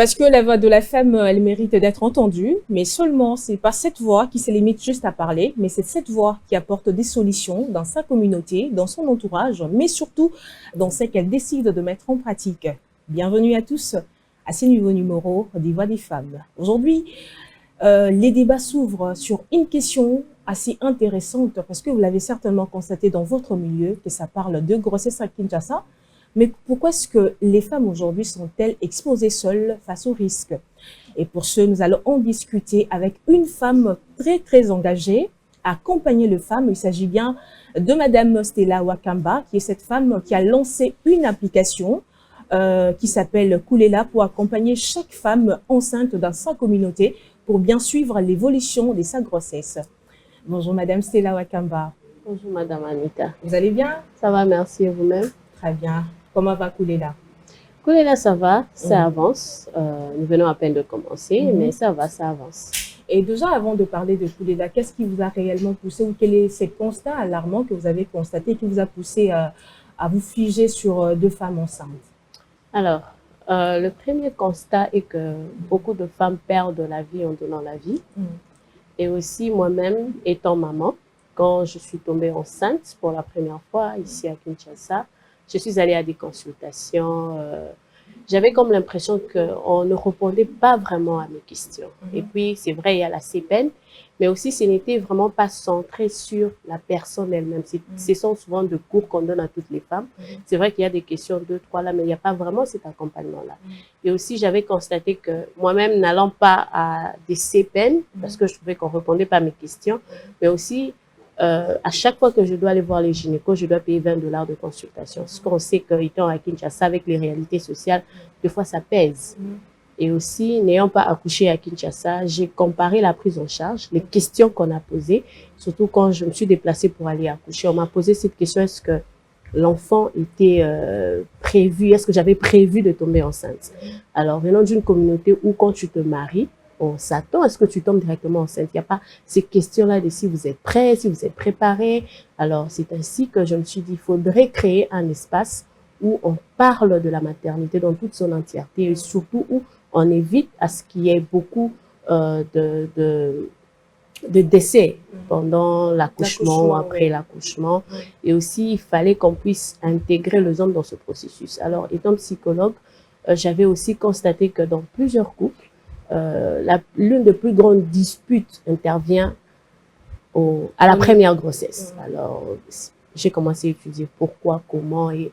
Parce que la voix de la femme, elle mérite d'être entendue, mais seulement c'est pas cette voix qui se limite juste à parler, mais c'est cette voix qui apporte des solutions dans sa communauté, dans son entourage, mais surtout dans ce qu'elle décide de mettre en pratique. Bienvenue à tous à ce nouveau numéro des Voix des femmes. Aujourd'hui, les débats s'ouvrent sur une question assez intéressante parce que vous l'avez certainement constaté dans votre milieu que ça parle de grossesse à Kinshasa. Mais pourquoi est-ce que les femmes aujourd'hui sont-elles exposées seules face au risque? Et pour ce, nous allons en discuter avec une femme très engagée à accompagner les femmes. Il s'agit bien de Madame Stella Wakamba, qui est cette femme qui a lancé une application qui s'appelle Koulela pour accompagner chaque femme enceinte dans sa communauté pour bien suivre l'évolution de sa grossesse. Bonjour Madame Stella Wakamba. Bonjour Madame Anita. Vous allez bien? Ça va, merci, et vous-même? Très bien. Comment va Koulela? Koulela, ça va, ça avance. Nous venons à peine de commencer, mais ça va, ça avance. Et déjà, avant de parler de Koulela, qu'est-ce qui vous a réellement poussé ou quels sont ces constats alarmants que vous avez constatés qui vous a poussé à vous figer sur deux femmes enceintes? Alors, le premier constat est que beaucoup de femmes perdent la vie en donnant la vie. Et aussi, moi-même, étant maman, quand je suis tombée enceinte pour la première fois ici à Kinshasa, je suis allée à des consultations. J'avais comme l'impression qu'on ne répondait pas vraiment à mes questions. Et puis, c'est vrai, il y a la CPN, mais aussi, ce n'était vraiment pas centré sur la personne elle-même. Ce sont souvent des cours qu'on donne à toutes les femmes. C'est vrai qu'il y a des questions, 2, 3 là, mais il n'y a pas vraiment cet accompagnement-là. Et aussi, j'avais constaté que moi-même, n'allant pas à des CPN, parce que je trouvais qu'on ne répondait pas à mes questions, mais aussi, à chaque fois que je dois aller voir les gynécos, je dois payer 20 $ de consultation. Ce qu'on sait qu'étant à Kinshasa, avec les réalités sociales, des fois ça pèse. Et aussi, n'ayant pas accouché à Kinshasa, j'ai comparé la prise en charge, les questions qu'on a posées, surtout quand je me suis déplacée pour aller accoucher. On m'a posé cette question, est-ce que l'enfant était prévu, est-ce que j'avais prévu de tomber enceinte? Alors, venant d'une communauté où quand tu te maries, on s'attend à ce que tu tombes directement enceinte. Il n'y a pas ces questions-là de si vous êtes prêt, si vous êtes préparé. Alors, c'est ainsi que je me suis dit, il faudrait créer un espace où on parle de la maternité dans toute son entièreté et surtout où on évite à ce qu'il y ait beaucoup de décès pendant l'accouchement ou après l'accouchement. Et aussi, il fallait qu'on puisse intégrer les hommes dans ce processus. Alors, étant psychologue, j'avais aussi constaté que dans plusieurs couples, l'une des plus grandes disputes intervient à la première grossesse. Alors, j'ai commencé à étudier pourquoi, comment, et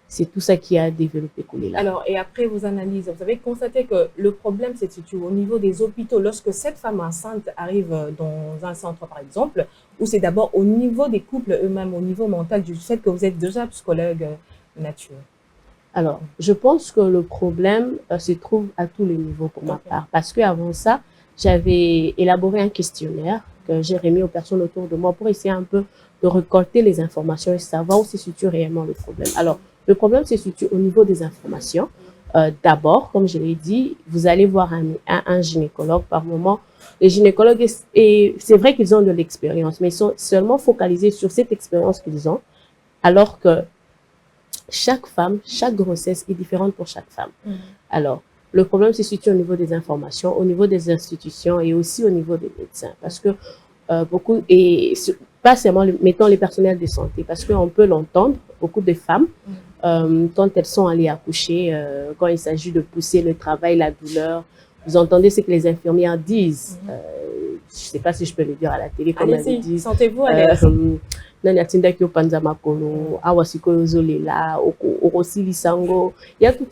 c'est tout ça qui a développé Koulela. Alors, et après vos analyses, vous avez constaté que le problème se situe au niveau des hôpitaux. Lorsque cette femme enceinte arrive dans un centre, par exemple, ou c'est d'abord au niveau des couples eux-mêmes, au niveau mental, du fait que vous êtes déjà psychologue nature? Alors, je pense que le problème se trouve à tous les niveaux pour ma part. Parce qu'avant ça, j'avais élaboré un questionnaire que j'ai remis aux personnes autour de moi pour essayer un peu de récolter les informations et savoir où se situe réellement le problème. Alors, le problème se situe au niveau des informations. D'abord, comme je l'ai dit, vous allez voir un gynécologue par moment. Les gynécologues, et c'est vrai qu'ils ont de l'expérience, mais ils sont seulement focalisés sur cette expérience qu'ils ont, alors que chaque femme, chaque grossesse est différente pour chaque femme. Alors, le problème se situe au niveau des informations, au niveau des institutions et aussi au niveau des médecins. Parce que beaucoup, et pas seulement, mettons les personnels de santé, parce qu'on peut l'entendre, beaucoup de femmes, quand elles sont allées accoucher, quand il s'agit de pousser le travail, la douleur, vous entendez ce que les infirmières disent. Je ne sais pas si je peux le dire à la télé, comme elles le disent. Sentez-vous à l'aise. Il y a toutes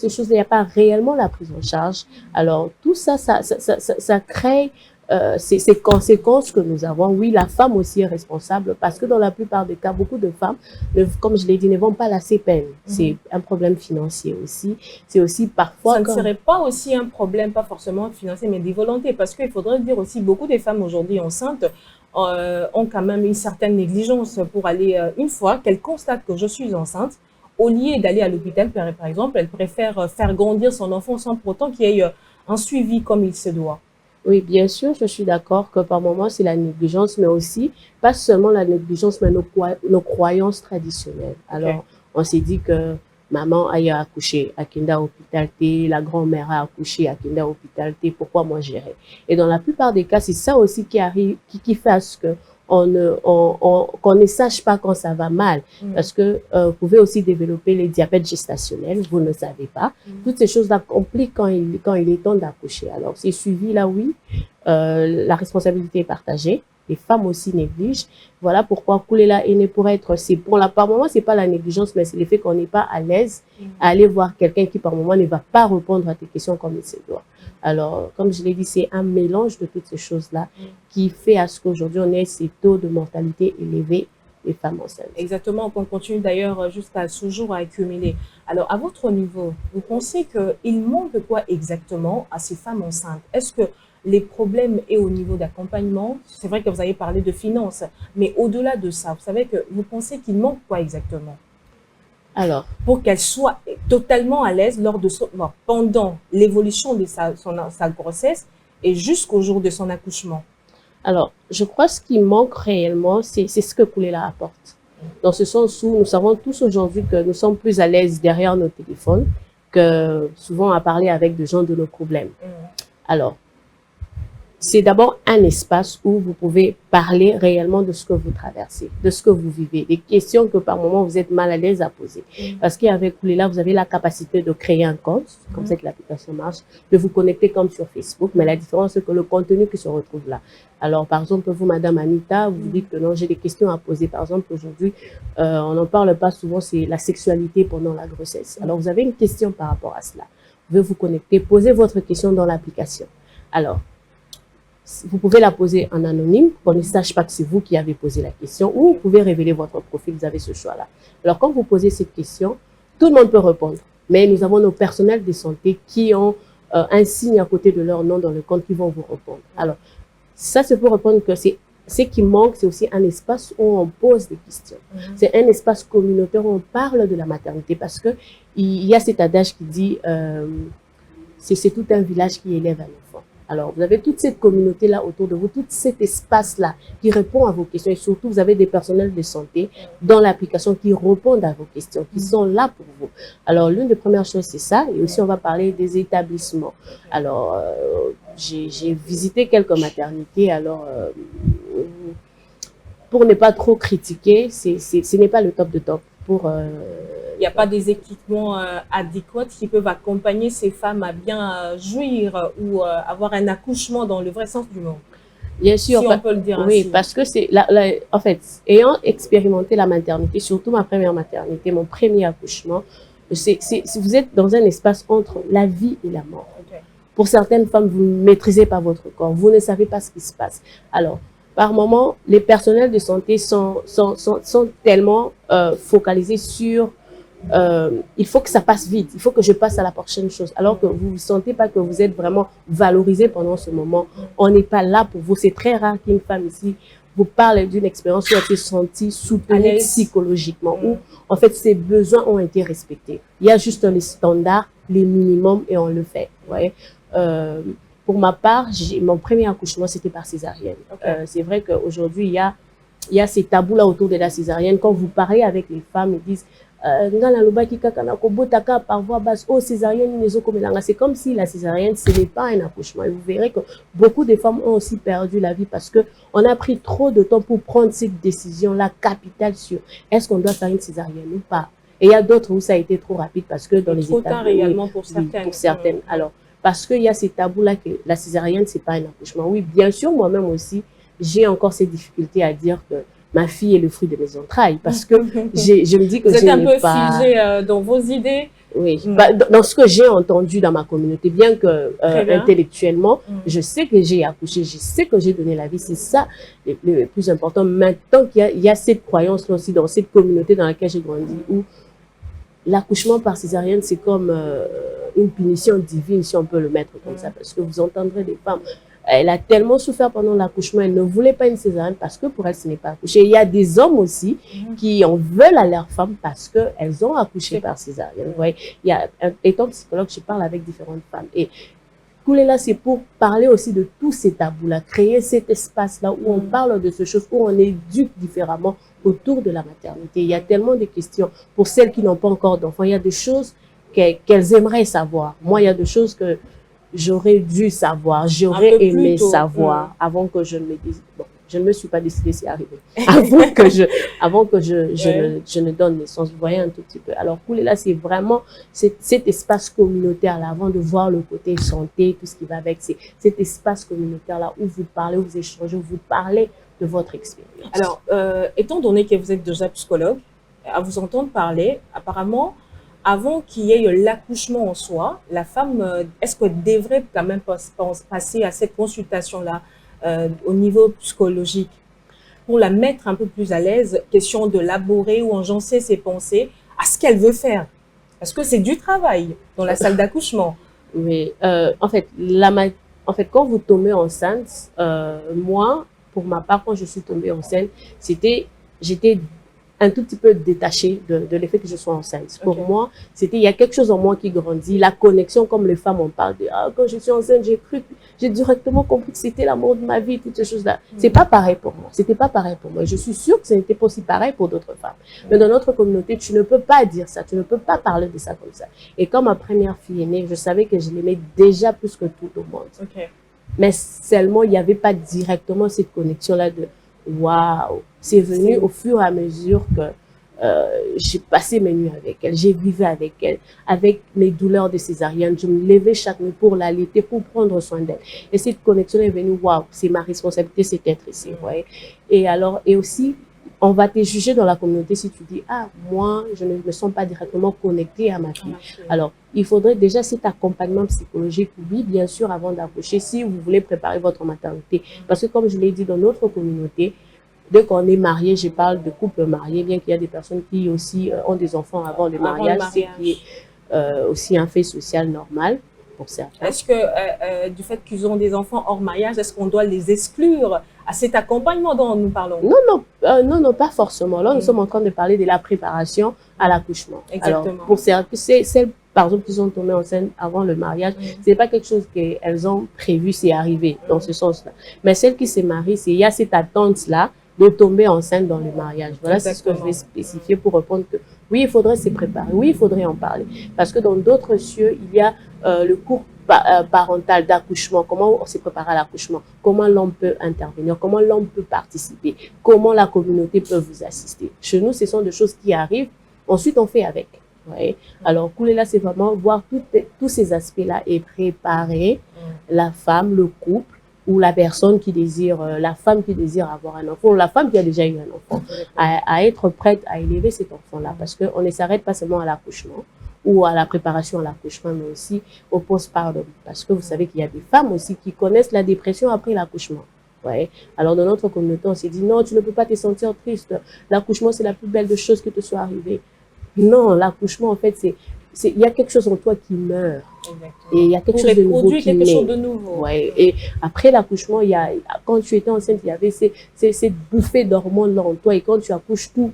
ces choses, il n'y a pas réellement la prise en charge. Alors, tout ça, ça crée ces conséquences que nous avons. Oui, la femme aussi est responsable parce que dans la plupart des cas, beaucoup de femmes, comme je l'ai dit, ne vont pas la CPN. C'est un problème financier aussi. C'est aussi parfois... Ça ne serait pas aussi un problème, pas forcément financier, mais des volontés. Parce qu'il faudrait dire aussi, beaucoup de femmes aujourd'hui enceintes ont quand même une certaine négligence pour aller, une fois qu'elles constatent que je suis enceinte, au lieu d'aller à l'hôpital, par exemple, elles préfèrent faire grandir son enfant sans pour autant qu'il y ait un suivi comme il se doit. Oui, bien sûr, je suis d'accord que par moments, c'est la négligence, mais aussi, pas seulement la négligence, mais nos croyances traditionnelles. Alors, on s'est dit que maman a accouché à Kinda Hôpital T, la grand-mère a accouché à Kinda Hôpital T, pourquoi moi j'irai? Et dans la plupart des cas, c'est ça aussi qui arrive, qui fait à ce que qu'on ne sache pas quand ça va mal. Parce que vous pouvez aussi développer les diabètes gestationnels, vous ne savez pas. Toutes ces choses-là compliquent quand il est temps d'accoucher. Alors, c'est suivi là, oui. La responsabilité est partagée. Les femmes aussi négligent. Voilà pourquoi Koulela Aîné pourrait être, par moment, c'est pas la négligence, mais c'est le fait qu'on n'est pas à l'aise à aller voir quelqu'un qui, par moment, ne va pas répondre à tes questions comme il se doit. Alors, comme je l'ai dit, c'est un mélange de toutes ces choses-là qui fait à ce qu'aujourd'hui, on ait ces taux de mortalité élevés des femmes enceintes. Exactement, on continue d'ailleurs jusqu'à ce jour à accumuler. Alors, à votre niveau, vous pensez qu'il manque quoi exactement à ces femmes enceintes? Est-ce que les problèmes est au niveau d'accompagnement? C'est vrai que vous avez parlé de finances, mais au-delà de ça, vous pensez qu'il manque quoi exactement? Alors, pour qu'elle soit totalement à l'aise pendant l'évolution de sa grossesse et jusqu'au jour de son accouchement. Alors, je crois que ce qui manque réellement, c'est ce que Koulela apporte. Dans ce sens où nous savons tous aujourd'hui que nous sommes plus à l'aise derrière nos téléphones que souvent à parler avec des gens de nos problèmes. Alors, c'est d'abord un espace où vous pouvez parler réellement de ce que vous traversez, de ce que vous vivez, des questions que par moment vous êtes mal à l'aise à poser. Parce qu'avec Koulela, vous avez la capacité de créer un compte, comme ça que l'application marche, de vous connecter comme sur Facebook, mais la différence c'est que le contenu qui se retrouve là. Alors, par exemple, vous, Madame Anita, vous dites que non, j'ai des questions à poser. Par exemple, aujourd'hui, on n'en parle pas souvent, c'est la sexualité pendant la grossesse. Alors, vous avez une question par rapport à cela. Vous pouvez vous connecter, poser votre question dans l'application. Alors, vous pouvez la poser en anonyme, qu'on ne sache pas que c'est vous qui avez posé la question, ou vous pouvez révéler votre profil, vous avez ce choix-là. Alors, quand vous posez cette question, tout le monde peut répondre. Mais nous avons nos personnels de santé qui ont un signe à côté de leur nom dans le compte qui vont vous répondre. Alors, ça, c'est pour répondre que ce qui manque, c'est aussi un espace où on pose des questions. C'est un espace communautaire où on parle de la maternité parce que il y a cet adage qui dit c'est tout un village qui élève un enfant. Alors, vous avez toute cette communauté-là autour de vous, tout cet espace-là qui répond à vos questions. Et surtout, vous avez des personnels de santé dans l'application qui répondent à vos questions, qui sont là pour vous. Alors, l'une des premières choses, c'est ça. Et aussi, on va parler des établissements. Alors, j'ai visité quelques maternités. Alors, pour ne pas trop critiquer, ce n'est pas le top de top. Il n'y a pas des équipements adéquats qui peuvent accompagner ces femmes à bien jouir ou avoir un accouchement dans le vrai sens du mot. Bien sûr, si on peut le dire oui, ainsi. Parce que en fait, ayant expérimenté la maternité, surtout ma première maternité, mon premier accouchement, vous êtes dans un espace entre la vie et la mort. Okay. Pour certaines femmes, vous ne maîtrisez pas votre corps, vous ne savez pas ce qui se passe. Alors, par moment, les personnels de santé sont tellement focalisés sur il faut que ça passe vite, il faut que je passe à la prochaine chose, alors que vous ne sentez pas que vous êtes vraiment valorisé pendant ce moment. On n'est pas là pour vous. C'est très rare qu'une femme ici vous parle d'une expérience où elle s'est sentie soutenue psychologiquement, où en fait ses besoins ont été respectés. Il y a juste les standards, les minimums et on le fait. Ouais. Pour ma part, mon premier accouchement, c'était par césarienne. Okay. C'est vrai qu'aujourd'hui, il y a ces tabous-là autour de la césarienne. Quand vous parlez avec les femmes, ils disent c'est comme si la césarienne, ce n'est pas un accouchement. Et vous verrez que beaucoup de femmes ont aussi perdu la vie parce qu'on a pris trop de temps pour prendre cette décision-là capitale sur est-ce qu'on doit faire une césarienne ou pas. Et il y a d'autres où ça a été trop rapide parce que dans les trop tard également pour certaines. Pour certaines. Alors, parce qu'il y a ces tabous-là que la césarienne, c'est pas un accouchement. Oui, bien sûr, moi-même aussi, j'ai encore ces difficultés à dire que ma fille est le fruit de mes entrailles parce que je me dis que vous êtes un peu figé dans vos idées. Oui, dans ce que j'ai entendu dans ma communauté, bien que intellectuellement, je sais que j'ai accouché, je sais que j'ai donné la vie, c'est ça le plus important. Maintenant qu'il y a cette croyance-là aussi dans cette communauté dans laquelle j'ai grandi, où l'accouchement par césarienne, c'est comme une punition divine, si on peut le mettre comme ça, parce que vous entendrez des femmes. Elle a tellement souffert pendant l'accouchement, elle ne voulait pas une césarienne parce que pour elle, ce n'est pas accouché. Il y a des hommes aussi qui en veulent à leurs femmes parce qu'elles ont accouché par césarienne. Vous voyez, étant psychologue, je parle avec différentes femmes. Et Koulela, c'est pour parler aussi de tous ces tabous-là, créer cet espace-là où on parle de ces choses, où on éduque différemment autour de la maternité. Il y a tellement de questions. Pour celles qui n'ont pas encore d'enfants, il y a des choses qu'elles aimeraient savoir. Moi, il y a des choses que j'aurais dû savoir, j'aurais aimé savoir avant que je ne me dise... Bon, je ne me suis pas décidée, c'est arrivé. Avant que je ne donne naissance, vous voyez un tout petit peu. Alors, Kouléla, c'est vraiment cet espace communautaire-là, avant de voir le côté santé, tout ce qui va avec, c'est cet espace communautaire-là où vous parlez, où vous échangez, où vous parlez de votre expérience. Alors, étant donné que vous êtes déjà psychologue, à vous entendre parler, apparemment, avant qu'il y ait l'accouchement en soi, la femme, est-ce qu'elle devrait quand même passer à cette consultation-là au niveau psychologique pour la mettre un peu plus à l'aise, question de laborer ou enjoncer ses pensées à ce qu'elle veut faire? Parce que c'est du travail dans la salle d'accouchement. Oui, en fait, quand vous tombez enceinte, moi, pour ma part, quand je suis tombée enceinte, j'étais un tout petit peu détachée de l'effet que je sois enceinte. Pour moi, il y a quelque chose en moi qui grandit, la connexion, comme les femmes en parlent, quand je suis enceinte, j'ai directement compris que c'était l'amour de ma vie, toutes ces choses-là. C'est pas pareil pour moi, c'était pas pareil pour moi. Je suis sûre que ce n'était pas aussi pareil pour d'autres femmes. Mais dans notre communauté, tu ne peux pas dire ça, tu ne peux pas parler de ça comme ça. Et quand ma première fille est née, je savais que je l'aimais déjà plus que tout au monde. Mais seulement, il n'y avait pas directement cette connexion-là de waouh. C'est venu au fur et à mesure que j'ai passé mes nuits avec elle, j'ai vécu avec elle, avec mes douleurs de césarienne. Je me levais chaque nuit pour l'allaiter, pour prendre soin d'elle. Et cette connexion est venue, waouh, c'est ma responsabilité, c'est d'être ici. Ouais. Et aussi, on va te juger dans la communauté si tu dis, ah, moi, je ne me sens pas directement connectée à ma fille. Alors, il faudrait déjà cet accompagnement psychologique, oui, bien sûr, avant d'accoucher, si vous voulez préparer votre maternité. Parce que, comme je l'ai dit, dans notre communauté, dès qu'on est marié, je parle de couple marié, bien qu'il y a des personnes qui aussi ont des enfants avant le mariage, ce qui est aussi un fait social normal pour certains. Est-ce que du fait qu'ils ont des enfants hors mariage, est-ce qu'on doit les exclure à cet accompagnement dont nous parlons? Non, pas forcément. Là, nous sommes en train de parler de la préparation à l'accouchement. Exactement. Alors, pour celles, par exemple, qui sont tombées enceintes avant le mariage, c'est pas quelque chose qu'elles ont prévu, c'est arrivé dans ce sens-là. Mais celles qui se marient, il y a cette attente-là de tomber enceinte dans le mariage. Voilà, c'est ce que je vais spécifier pour répondre que oui, il faudrait se préparer, oui, il faudrait en parler. Parce que dans d'autres cieux, il y a le cours parental d'accouchement, comment on se prépare à l'accouchement, comment l'homme peut intervenir, comment l'homme peut participer, comment la communauté peut vous assister. Chez nous, ce sont des choses qui arrivent, ensuite on fait avec. Ouais. Alors, Kouléla, c'est vraiment voir tous ces aspects-là et préparer la femme, le couple, ou la personne qui désire, la femme qui désire avoir un enfant, ou la femme qui a déjà eu un enfant, à être prête à élever cet enfant-là. Parce qu'on ne s'arrête pas seulement à l'accouchement, ou à la préparation à l'accouchement, mais aussi au postpartum. Parce que vous savez qu'il y a des femmes aussi qui connaissent la dépression après l'accouchement. Ouais. Alors, dans notre communauté, on s'est dit, non, tu ne peux pas te sentir triste. L'accouchement, c'est la plus belle des choses qui te soit arrivée. Non, l'accouchement, en fait, il y a quelque chose en toi qui meurt. Exactement. Et il y a quelque chose de nouveau qui naît. Ouais. Et après l'accouchement, quand tu étais enceinte, il y avait cette bouffée d'hormones là en toi. Et quand tu accouches, tout.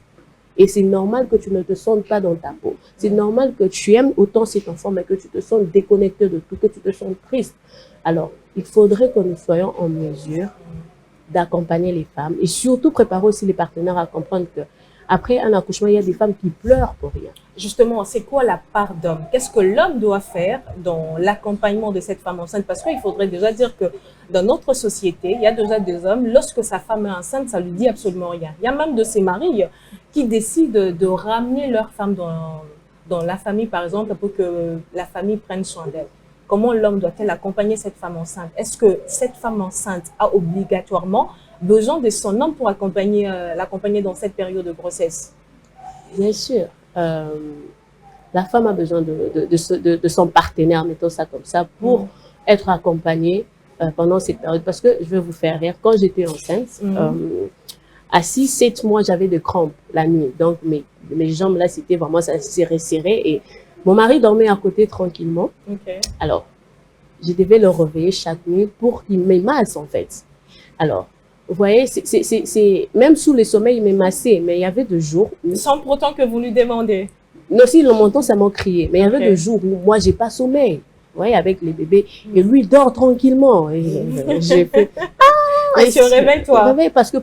Et c'est normal que tu ne te sentes pas dans ta peau. C'est normal que tu aimes autant cet enfant, mais que tu te sens déconnecté de tout, que tu te sens triste. Alors, il faudrait que nous soyons en mesure d'accompagner les femmes et surtout préparer aussi les partenaires à comprendre que après un accouchement, il y a des femmes qui pleurent pour rien. Justement, c'est quoi la part d'homme? Qu'est-ce que l'homme doit faire dans l'accompagnement de cette femme enceinte? Parce qu'il faudrait déjà dire que dans notre société, il y a déjà des hommes, lorsque sa femme est enceinte, ça lui dit absolument rien. Il y a même de ces maris qui décident de ramener leur femme dans la famille, par exemple, pour que la famille prenne soin d'elle. Comment l'homme doit-il accompagner cette femme enceinte? Est-ce que cette femme enceinte a obligatoirement besoin de son homme pour l'accompagner dans cette période de grossesse? Bien sûr. La femme a besoin de son partenaire, mettons ça comme ça, pour être accompagnée pendant cette période. Parce que je vais vous faire rire, quand j'étais enceinte, à 6-7 mois, j'avais des crampes la nuit. Donc, mes jambes là, c'était vraiment, ça s'est serré. Et mon mari dormait à côté tranquillement. Alors, je devais le réveiller chaque nuit pour qu'il me masse, en fait. Alors, vous voyez, même sous le sommeil, il me massait, mais il y avait des jours où... Sans pour autant que vous lui demandez. Non, si, le menton, ça m'a crié. Mais il y avait des jours où moi, j'ai pas sommeil. Vous voyez, avec les bébés. Et lui, il dort tranquillement. Et j'ai fait... Ah, et tu réveilles, toi. Parce que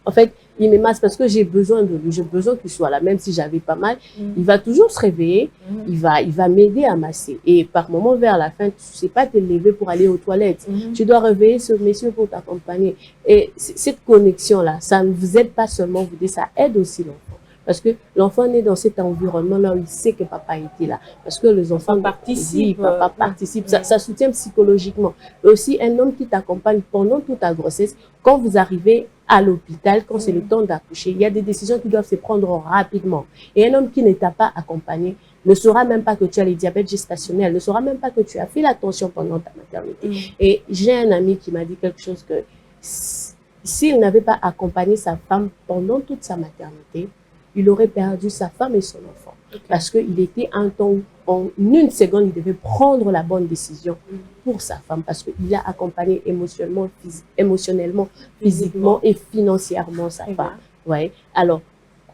en fait, il me masse parce que j'ai besoin de lui, j'ai besoin qu'il soit là, même si j'avais pas mal, il va toujours se réveiller, il va m'aider à masser. Et par moment, vers la fin, tu ne sais pas te lever pour aller aux toilettes. Tu dois réveiller ce monsieur pour t'accompagner. Et cette connexion-là, ça ne vous aide pas seulement, vous dites, ça aide aussi l'enfant. Parce que l'enfant naît dans cet environnement-là où il sait que papa était là. Parce que les enfants participent. Oui, papa participe. Ça soutient psychologiquement. Et aussi, un homme qui t'accompagne pendant toute ta grossesse, quand vous arrivez à l'hôpital, quand c'est le temps d'accoucher, il y a des décisions qui doivent se prendre rapidement. Et un homme qui ne t'a pas accompagné ne saura même pas que tu as le diabète gestationnel, ne saura même pas que tu as fait l'attention pendant ta maternité. Et j'ai un ami qui m'a dit quelque chose que s'il n'avait pas accompagné sa femme pendant toute sa maternité, il aurait perdu sa femme et son enfant. Parce qu'il était un temps où, en une seconde, il devait prendre la bonne décision pour sa femme. Parce qu'il a accompagné émotionnellement, physiquement et financièrement sa femme. Ouais. Alors,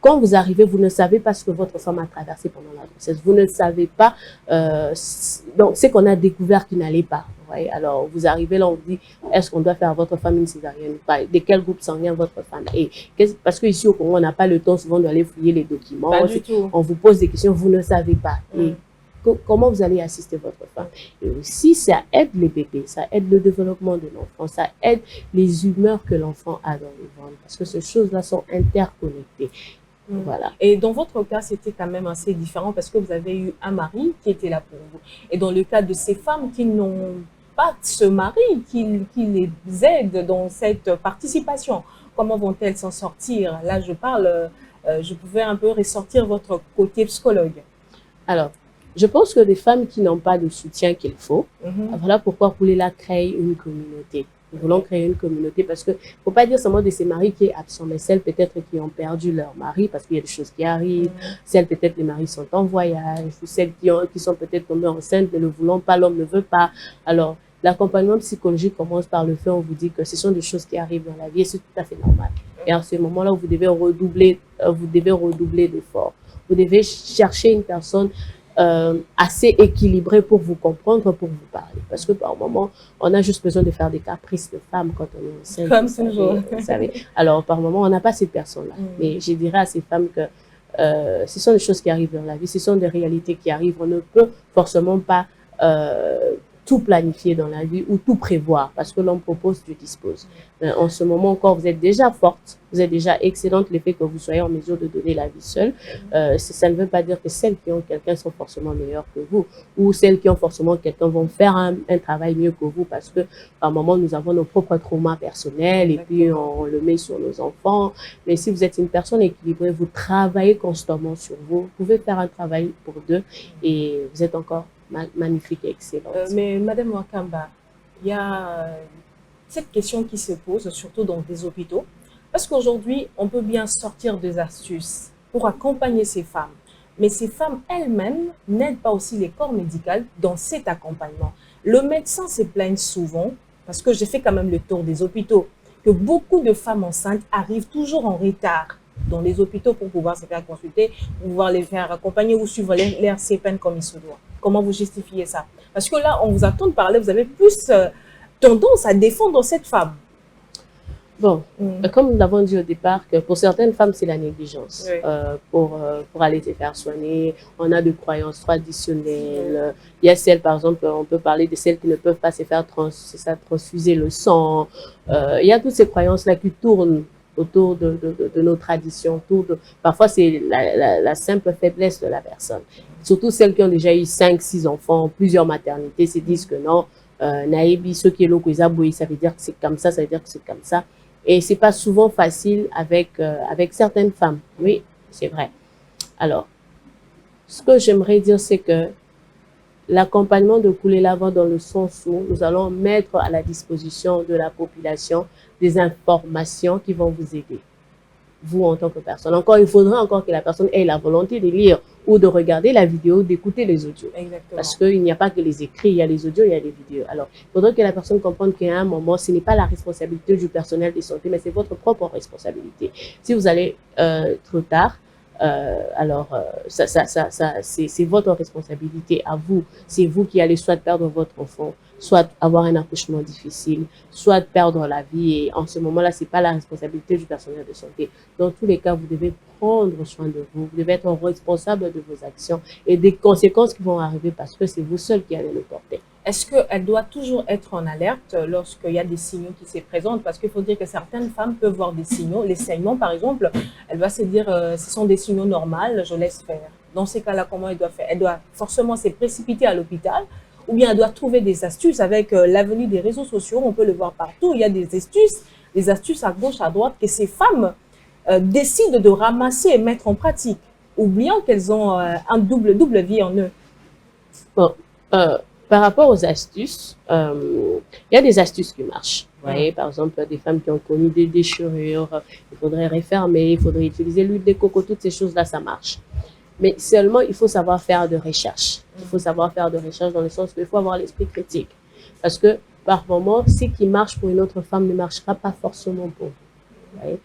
quand vous arrivez, vous ne savez pas ce que votre femme a traversé pendant la grossesse. Vous ne savez pas donc c'est qu'on a découvert qui n'allait pas. Ouais. Alors, vous arrivez là, on vous dit, est-ce qu'on doit faire à votre femme une césarienne ou pas? De quel groupe sanguin votre femme? Et parce qu'ici au Congo, on n'a pas le temps souvent d'aller fouiller les documents. Pas du tout. On vous pose des questions, vous ne savez pas. Et comment vous allez assister votre femme? Et aussi, ça aide les bébés, ça aide le développement de l'enfant, ça aide les humeurs que l'enfant a dans le ventre. Parce que ces choses-là sont interconnectées. Voilà. Et dans votre cas, c'était quand même assez différent parce que vous avez eu un mari qui était là pour vous. Et dans le cas de ces femmes qui n'ont pas ce mari qui les aide dans cette participation, comment vont-elles s'en sortir? Là, je pouvais un peu ressortir votre côté psychologue. Alors, je pense que des femmes qui n'ont pas de soutien qu'il faut, voilà pourquoi Kouléla crée une communauté. Nous voulons créer une communauté parce que faut pas dire seulement de ces maris qui sont absents, mais celles peut-être qui ont perdu leur mari parce qu'il y a des choses qui arrivent, celles peut-être les maris sont en voyage, ou celles qui sont peut-être tombées enceintes, ne le voulons pas, l'homme ne veut pas. Alors, l'accompagnement psychologique commence par le fait, on vous dit que ce sont des choses qui arrivent dans la vie et c'est tout à fait normal. Et à ce moment-là, vous devez redoubler d'efforts. Vous devez chercher une personne assez équilibré pour vous comprendre, pour vous parler. Parce que par moment, on a juste besoin de faire des caprices de femmes quand on est enceinte. Comme toujours. Vous savez. Alors, par moment, on n'a pas ces personnes-là. Mais je dirais à ces femmes que ce sont des choses qui arrivent dans la vie, ce sont des réalités qui arrivent. On ne peut forcément pas tout planifier dans la vie ou tout prévoir parce que l'homme propose, Dieu dispose. En ce moment encore, vous êtes déjà forte, vous êtes déjà excellente, le fait que vous soyez en mesure de donner la vie seule. Ça ne veut pas dire que celles qui ont quelqu'un sont forcément meilleures que vous ou celles qui ont forcément quelqu'un vont faire un travail mieux que vous parce que par moment, nous avons nos propres traumas personnels et puis on le met sur nos enfants. Mais si vous êtes une personne équilibrée, vous travaillez constamment sur vous, vous pouvez faire un travail pour deux et vous êtes encore magnifique et excellente. Mais Madame Wakamba, il y a cette question qui se pose, surtout dans des hôpitaux, parce qu'aujourd'hui, on peut bien sortir des astuces pour accompagner ces femmes, mais ces femmes elles-mêmes n'aident pas aussi les corps médicaux dans cet accompagnement. Le médecin se plaigne souvent, parce que j'ai fait quand même le tour des hôpitaux, que beaucoup de femmes enceintes arrivent toujours en retard dans les hôpitaux pour pouvoir se faire consulter, pour pouvoir les faire accompagner ou suivre leur CPN comme il se doit. Comment vous justifiez ça? Parce que là, on vous attend de parler, vous avez plus tendance à défendre cette femme. Bon, comme nous l'avons dit au départ, que pour certaines femmes, c'est la négligence. Pour aller se faire soigner, on a des croyances traditionnelles. Il y a celles, par exemple, on peut parler de celles qui ne peuvent pas se faire transfuser le sang. Il y a toutes ces croyances-là qui tournent autour de nos traditions. Parfois, c'est la simple faiblesse de la personne. Surtout celles qui ont déjà eu 5, 6 enfants, plusieurs maternités, se disent que non, naïbi, ceux qui est là, ça veut dire que c'est comme ça, ça veut dire que c'est comme ça. Et c'est pas souvent facile avec certaines femmes. Oui, c'est vrai. Alors, ce que j'aimerais dire, c'est que l'accompagnement de Kouléla va dans le sens où nous allons mettre à la disposition de la population des informations qui vont vous aider, vous en tant que personne. Encore, il faudra encore que la personne ait la volonté de lire ou de regarder la vidéo, d'écouter les audios. Exactement. Parce qu'il n'y a pas que les écrits, il y a les audios, il y a les vidéos. Alors, il faudra que la personne comprenne qu'à un moment, ce n'est pas la responsabilité du personnel de santé, mais c'est votre propre responsabilité. Si vous allez trop tard, C'est votre responsabilité à vous. C'est vous qui allez soit perdre votre enfant, soit avoir un accouchement difficile, soit perdre la vie. Et en ce moment-là, c'est pas la responsabilité du personnel de santé. Dans tous les cas, vous devez prendre soin de vous. Vous devez être responsable de vos actions et des conséquences qui vont arriver parce que c'est vous seul qui allez le porter. Est-ce qu'elle doit toujours être en alerte lorsqu'il y a des signaux qui se présentent? Parce qu'il faut dire que certaines femmes peuvent voir des signaux, les saignements par exemple, elle va se dire ce sont des signaux normaux, je laisse faire. Dans ces cas-là, comment elle doit faire? Elle doit forcément se précipiter à l'hôpital ou bien elle doit trouver des astuces avec l'avenue des réseaux sociaux, on peut le voir partout, il y a des astuces à gauche, à droite que ces femmes décident de ramasser et mettre en pratique, oubliant qu'elles ont un double vie en eux. Bon, par rapport aux astuces, il y a des astuces qui marchent. Vous voyez, par exemple, des femmes qui ont connu des déchirures, il faudrait refermer, il faudrait utiliser l'huile de coco, toutes ces choses-là, ça marche. Mais seulement, il faut savoir faire de recherche. Il faut savoir faire de recherche dans le sens qu'il faut avoir l'esprit critique. Parce que, par moment, ce qui marche pour une autre femme ne marchera pas forcément pour vous. Vous voyez?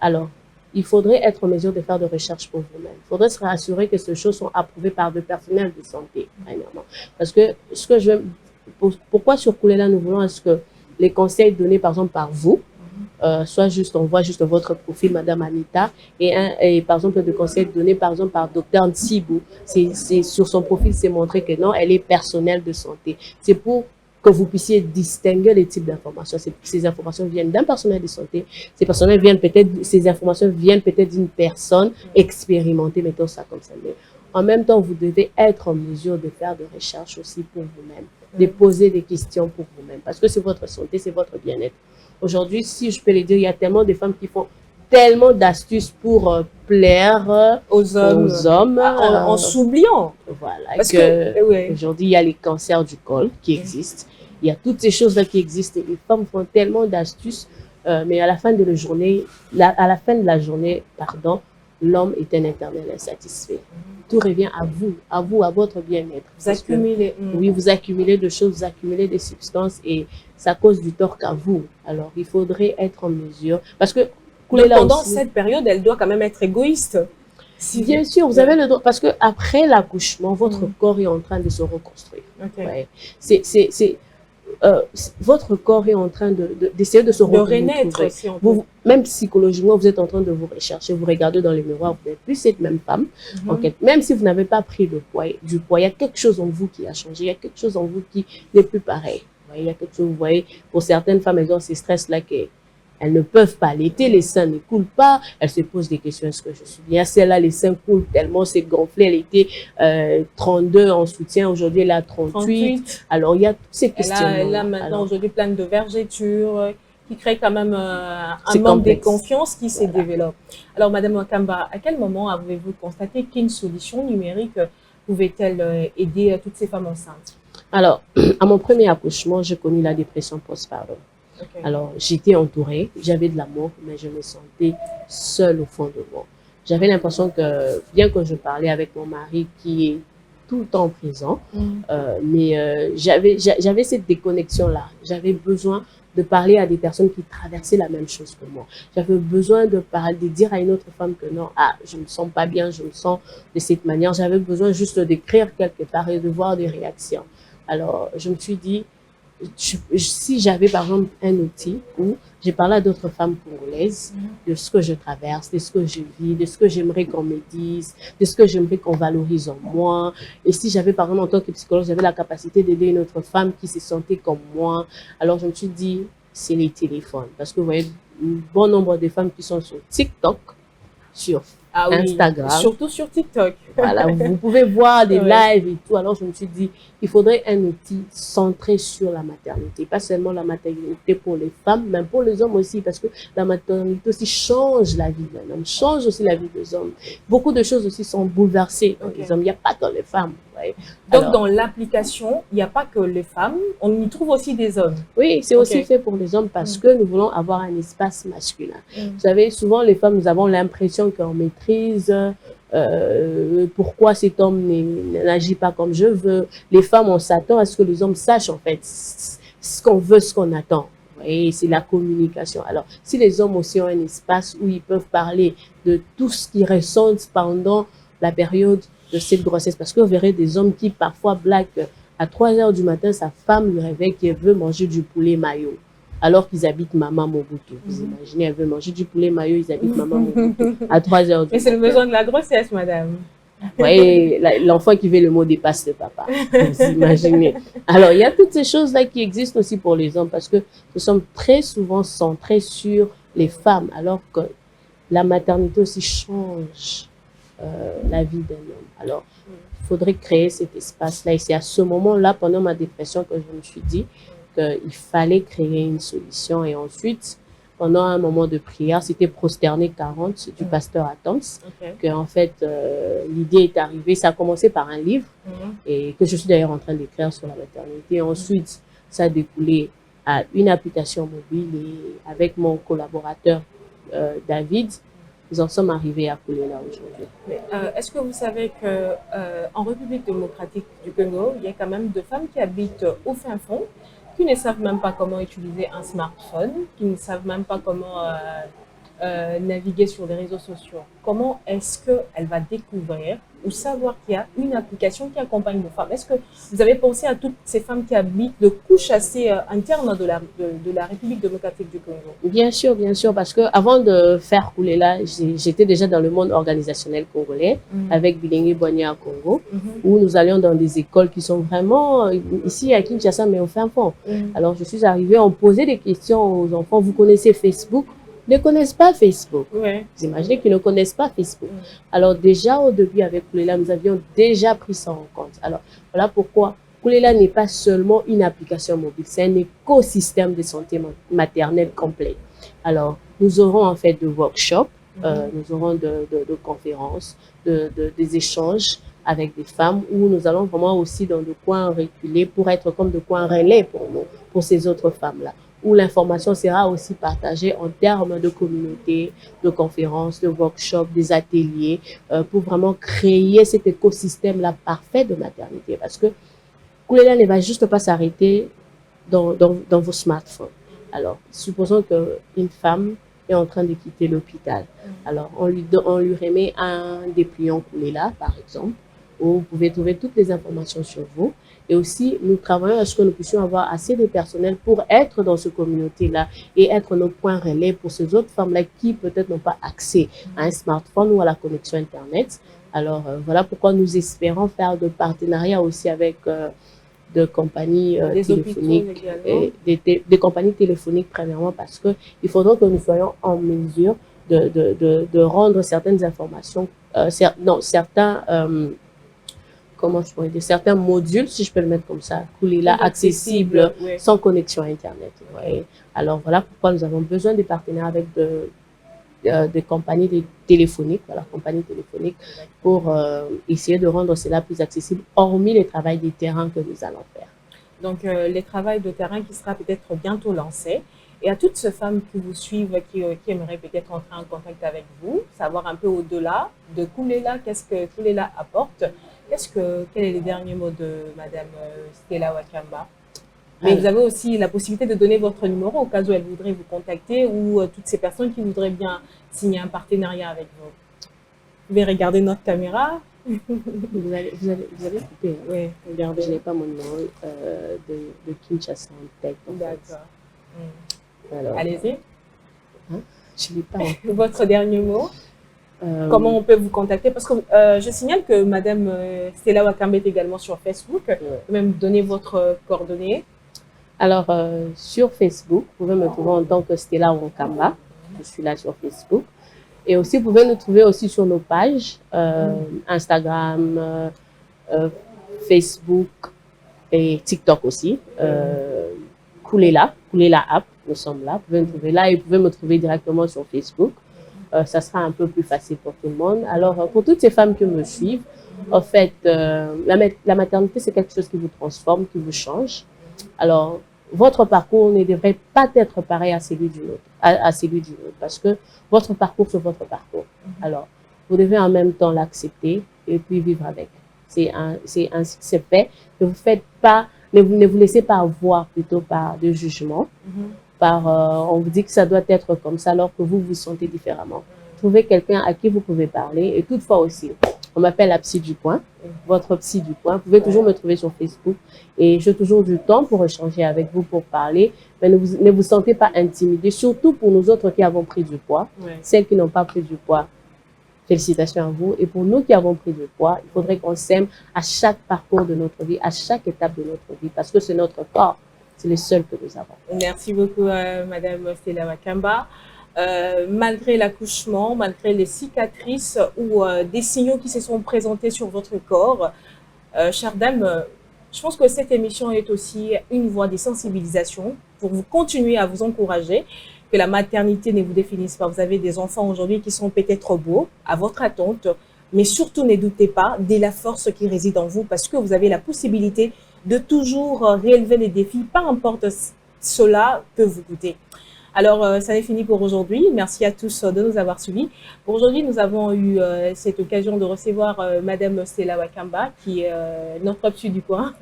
Alors, il faudrait être en mesure de faire de recherche pour vous-même. Il faudrait se rassurer que ces choses sont approuvées par le personnel de santé, premièrement. Parce que pourquoi sur Kouléla, nous voulons est-ce que les conseils donnés, par exemple, par vous, soit juste, on voit juste votre profil, Madame Anita, et par exemple, des conseils donnés, par exemple, par Docteur Nsibou, sur son profil, c'est montré que non, elle est personnelle de santé. C'est pour que vous puissiez distinguer les types d'informations. Ces informations viennent d'un personnel de santé. Ces informations viennent peut-être d'une personne expérimentée, mettons ça comme ça. Mais en même temps, vous devez être en mesure de faire des recherches aussi pour vous-même, de poser des questions pour vous-même, parce que c'est votre santé, c'est votre bien-être. Aujourd'hui, si je peux le dire, il y a tellement de femmes qui font tellement d'astuces pour plaire aux hommes en s'oubliant. Voilà. Parce que aujourd'hui, il y a les cancers du col qui existent. Il y a toutes ces choses-là qui existent et les femmes font tellement d'astuces, mais à la fin de la journée, l'homme est un éternel insatisfait. Tout revient à vous, à votre bien-être. Vous accumulez. Oui, vous accumulez des choses, vous accumulez des substances et ça cause du tort qu'à vous. Alors, il faudrait être en mesure, parce que pendant cette période, elle doit quand même être égoïste. Bien sûr, vous avez le droit, parce que après l'accouchement, votre corps est en train de se reconstruire. Ouais. Votre corps est en train d'essayer de se renaître. Même psychologiquement, vous êtes en train de vous rechercher, vous regardez dans les miroirs, vous n'êtes plus cette même femme. Même si vous n'avez pas pris du poids, il y a quelque chose en vous qui a changé, il y a quelque chose en vous qui n'est plus pareil. Il y a quelque chose, vous voyez, pour certaines femmes, elles ont ces stress-là elles ne peuvent pas allaiter, les seins ne coulent pas, elles se posent des questions, est-ce que je suis bien? Celle-là, les seins coulent tellement, c'est gonflé, elle était 32 en soutien, aujourd'hui elle a 38. Alors il y a toutes ces questions. Elle a maintenant aujourd'hui plein de vergetures qui créent quand même un manque de confiance qui se développe. Alors Madame Wakamba, à quel moment avez-vous constaté qu'une solution numérique pouvait-elle aider toutes ces femmes enceintes? Alors, à mon premier accouchement, j'ai connu la dépression postpartum. Alors, j'étais entourée, j'avais de l'amour, mais je me sentais seule au fond de moi. J'avais l'impression que, bien que je parlais avec mon mari qui est tout le temps présent, mais j'avais cette déconnexion-là. J'avais besoin de parler à des personnes qui traversaient la même chose que moi. J'avais besoin de dire à une autre femme que non, je me sens pas bien, je me sens de cette manière. J'avais besoin juste d'écrire quelque part et de voir des réactions. Alors, je me suis dit, si j'avais par exemple un outil où j'ai parlé à d'autres femmes congolaises de ce que je traverse, de ce que je vis, de ce que j'aimerais qu'on me dise, de ce que j'aimerais qu'on valorise en moi, et si j'avais par exemple en tant que psychologue, j'avais la capacité d'aider une autre femme qui se sentait comme moi, alors je me suis dit, c'est les téléphones. Parce que vous voyez, un bon nombre de femmes qui sont sur TikTok, sur Instagram. Surtout sur TikTok. Voilà, vous pouvez voir des lives et tout. Alors, je me suis dit, il faudrait un outil centré sur la maternité. Pas seulement la maternité pour les femmes, mais pour les hommes aussi. Parce que la maternité aussi change la vie d'un homme, change aussi la vie des hommes. Beaucoup de choses aussi sont bouleversées dans les hommes. Il n'y a pas que les femmes. Ouais. Donc, dans l'application, il n'y a pas que les femmes, on y trouve aussi des hommes. Oui, c'est aussi fait pour les hommes parce que nous voulons avoir un espace masculin. Vous savez, souvent, les femmes, nous avons l'impression qu'on maîtrise pourquoi cet homme n'agit pas comme je veux. Les femmes, on s'attend à ce que les hommes sachent, en fait, ce qu'on veut, ce qu'on attend. Et c'est la communication. Alors, si les hommes aussi ont un espace où ils peuvent parler de tout ce qu'ils ressentent pendant la période de cette grossesse, parce que vous verrez des hommes qui parfois blaguent à 3 heures du matin, sa femme lui réveille qu'elle veut manger du poulet mayo, alors qu'ils habitent Mama Mobutu. Vous imaginez, elle veut manger du poulet mayo, ils habitent Mama Mobutu à 3 heures du matin. Mais c'est le besoin de la grossesse, madame. Vous voyez, l'enfant qui veut le mot dépasse le papa. Vous imaginez. Alors, il y a toutes ces choses-là qui existent aussi pour les hommes parce que nous sommes très souvent centrés sur les femmes, alors que la maternité aussi change la vie d'un homme. Alors, il faudrait créer cet espace-là. Et c'est à ce moment-là, pendant ma dépression, que je me suis dit qu'il fallait créer une solution. Et ensuite, pendant un moment de prière, c'était Prosterné 40 du pasteur Attams, que en fait, l'idée est arrivée. Ça a commencé par un livre et que je suis d'ailleurs en train d'écrire sur la maternité. Ensuite, ça a découlé à une application mobile et avec mon collaborateur David, nous en sommes arrivés à Kouléla aujourd'hui. Est-ce que vous savez qu'en République démocratique du Congo, il y a quand même des femmes qui habitent au fin fond, qui ne savent même pas comment utiliser un smartphone, qui ne savent même pas comment naviguer sur les réseaux sociaux. Comment est-ce qu'elle va découvrir ou savoir qu'il y a une application qui accompagne les femmes? Est-ce que vous avez pensé à toutes ces femmes qui habitent de couches assez internes de la République démocratique du Congo? Bien sûr, parce que avant de faire Kouléla, j'étais déjà dans le monde organisationnel congolais avec Bilingue Boigné à Congo, où nous allions dans des écoles qui sont vraiment ici à Kinshasa, mais au fin fond. Alors, je suis arrivée, on posait des questions aux enfants. Vous connaissez Facebook? Ils ne connaissent pas Facebook. Vous imaginez qu'ils ne connaissent pas Facebook. Alors déjà, au début, avec Kouléla, nous avions déjà pris ça en compte. Alors, voilà pourquoi Kouléla n'est pas seulement une application mobile, c'est un écosystème de santé maternelle complet. Alors, nous aurons en fait de workshops, nous aurons de conférences, des échanges avec des femmes où nous allons vraiment aussi dans de coins reculés pour être comme de coins relais pour nous, pour ces autres femmes-là, où l'information sera aussi partagée en termes de communauté, de conférences, de workshops, des ateliers, pour vraiment créer cet écosystème-là parfait de maternité. Parce que Kouléla ne va juste pas s'arrêter dans vos smartphones. Alors, supposons qu'une femme est en train de quitter l'hôpital. Alors, on lui remet un dépliant Kouléla, par exemple, où vous pouvez trouver toutes les informations sur vous. Et aussi, nous travaillons à ce que nous puissions avoir assez de personnel pour être dans cette communauté-là et être nos points relais pour ces autres femmes-là qui peut-être n'ont pas accès à un smartphone ou à la connexion Internet. Alors, voilà pourquoi nous espérons faire de partenariats aussi avec de compagnies téléphoniques, des compagnies téléphoniques premièrement, parce qu'il faudra que nous soyons en mesure de rendre certaines informations, comment je pourrais dire, certains modules, si je peux le mettre comme ça, Kouléla, accessibles, sans connexion Internet. Alors voilà pourquoi nous avons besoin de partenaires avec des compagnies téléphoniques, pour essayer de rendre cela plus accessible, hormis le travail de terrain que nous allons faire. Donc, le travail de terrain qui sera peut-être bientôt lancé. Et à toutes ces femmes qui vous suivent, qui aimeraient peut-être entrer en contact avec vous, savoir un peu au-delà de Kouléla, qu'est-ce que Kouléla apporte. Quel est le dernier mot de Madame Stella Wakamba? Mais vous avez aussi la possibilité de donner votre numéro au cas où elle voudrait vous contacter ou toutes ces personnes qui voudraient bien signer un partenariat avec vous. Vous pouvez regarder notre caméra. Vous avez coupé. Oui, regardez. Je n'ai pas mon numéro de Kinshasa en tête. D'accord. Alors, allez-y. Je ne l'ai pas. Votre dernier mot. Comment on peut vous contacter? Parce que je signale que Madame Stella Wakamba est également sur Facebook. Vous pouvez même donner votre coordonnée. Alors, sur Facebook, vous pouvez me trouver en tant que Stella Wakamba. Je suis là sur Facebook. Et aussi, vous pouvez nous trouver aussi sur nos pages, Instagram, Facebook et TikTok aussi. Kouléla App, nous sommes là. Vous pouvez me trouver là et vous pouvez me trouver directement sur Facebook. Ça sera un peu plus facile pour tout le monde. Alors, pour toutes ces femmes qui me suivent, en fait, la maternité, c'est quelque chose qui vous transforme, qui vous change. Alors, votre parcours ne devrait pas être pareil à celui du autre, parce que votre parcours, c'est votre parcours. Alors, vous devez en même temps l'accepter et puis vivre avec. C'est ainsi que c'est fait. Ne vous laissez pas avoir plutôt par de jugement. on vous dit que ça doit être comme ça alors que vous vous sentez différemment. Trouvez quelqu'un à qui vous pouvez parler. Et toutefois aussi, on m'appelle la psy du coin, votre psy du coin. Vous pouvez toujours me trouver sur Facebook et j'ai toujours du temps pour échanger avec vous, pour parler. Mais ne vous sentez pas intimidé, surtout pour nous autres qui avons pris du poids. Celles qui n'ont pas pris du poids, félicitations à vous. Et pour nous qui avons pris du poids, il faudrait qu'on s'aime à chaque parcours de notre vie, à chaque étape de notre vie, parce que c'est notre corps. C'est le seul que nous avons. Merci beaucoup, Madame Stella Wakamba. Malgré l'accouchement, malgré les cicatrices ou des signaux qui se sont présentés sur votre corps, chère dame, je pense que cette émission est aussi une voie de sensibilisation pour vous continuer à vous encourager, que la maternité ne vous définisse pas. Vous avez des enfants aujourd'hui qui sont peut-être beaux, à votre attente, mais surtout ne doutez pas de la force qui réside en vous parce que vous avez la possibilité de toujours relever les défis, peu importe cela peut vous coûter. Alors, ça n'est fini pour aujourd'hui. Merci à tous de nous avoir suivis. Pour aujourd'hui, nous avons eu cette occasion de recevoir Madame Stella Wakamba, qui est notre psy du coin,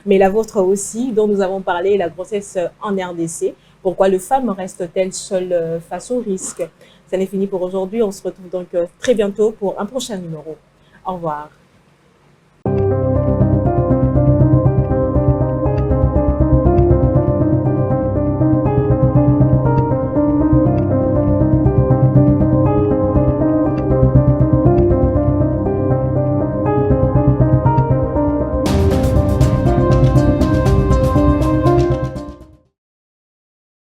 mais la vôtre aussi, dont nous avons parlé, la grossesse en RDC. Pourquoi les femmes restent-elles seules face au risque? Ça n'est fini pour aujourd'hui. On se retrouve donc très bientôt pour un prochain numéro. Au revoir.